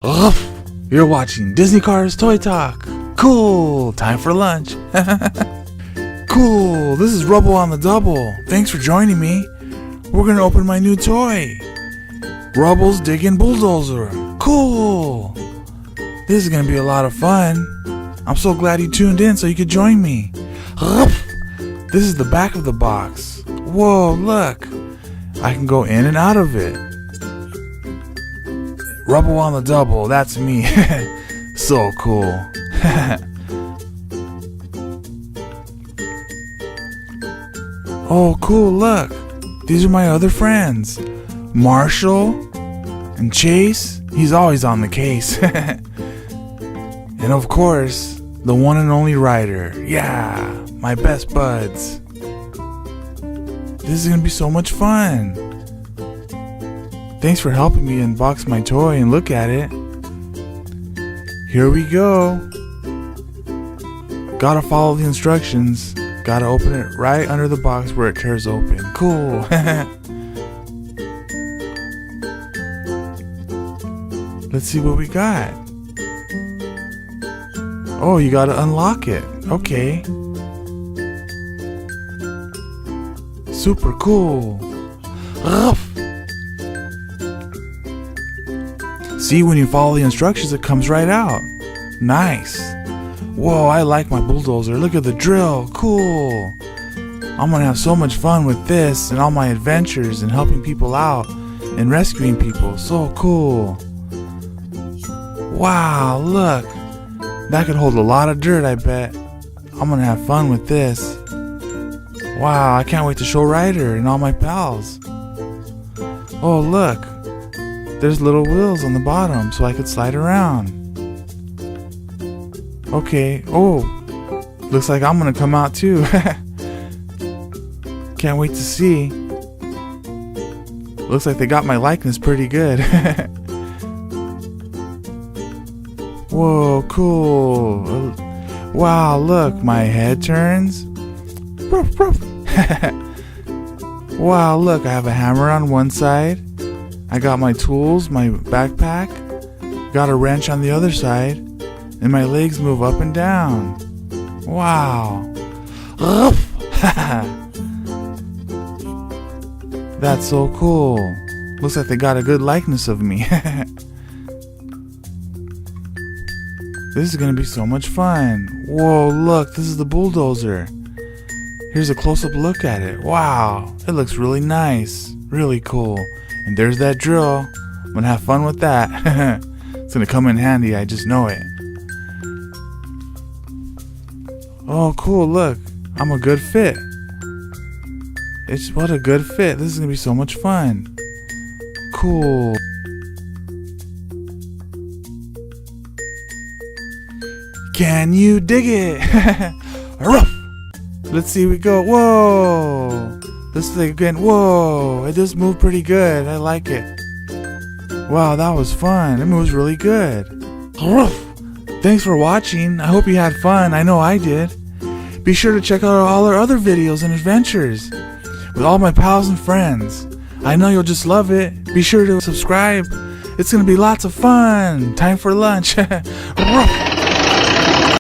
You're watching Disney Cars Toy Talk. Cool, time for lunch. Cool, this is Rubble on the double. Thanks for joining me. We're gonna open my new toy, Rubbles Diggin Bulldozer. Cool. This is gonna be a lot of fun. I'm so glad you tuned in so you could join me. This is the back of the box. Whoa, look. I can go in and out of it. Rubble on the double, that's me. So cool. Oh, cool, look. These are my other friends. Marshall and Chase. He's always on the case. And of course, the one and only Ryder. Yeah, my best buds. This is gonna be so much fun. Thanks for helping me unbox my toy and look at it. Here we go. Gotta follow the instructions. Gotta open it right under the box where it tears open. Cool. Let's see what we got. Oh, you gotta unlock it. Okay. Super cool. See, when you follow the instructions, it comes right out. Nice. Whoa, I like my bulldozer. Look at the drill. Cool. I'm gonna have so much fun with this and all my adventures and helping people out and rescuing people. So cool. Wow, look. That could hold a lot of dirt, I bet. I'm gonna have fun with this. Wow, I can't wait to show Ryder and all my pals. Oh, look. There's little wheels on the bottom so I could slide around. Okay. Oh, looks like I'm gonna come out too. Can't wait to see. Looks like they got my likeness pretty good. Whoa, cool. Wow, look, my head turns. Wow, look, I have a hammer on one side. I got my tools, my backpack, got a wrench on the other side, and my legs move up and down. Wow. That's so cool. Looks like they got a good likeness of me. This is gonna be so much fun. Whoa, look, this is the bulldozer. Here's a close-up look at it. Wow, it looks really nice. Really cool. And there's that drill. I'm gonna have fun with that. It's gonna come in handy, I just know it. Oh, cool, look. I'm a good fit. What a good fit. This is gonna be so much fun. Cool. Can you dig it? Let's see, we go. Whoa. Let's think again. Whoa, it just moved pretty good. I like it. Wow, that was fun. It moves really good. Thanks for watching. I hope you had fun. I know I did. Be sure to check out all our other videos and adventures with all my pals and friends. I know you'll just love it. Be sure to subscribe. It's going to be lots of fun. Time for lunch.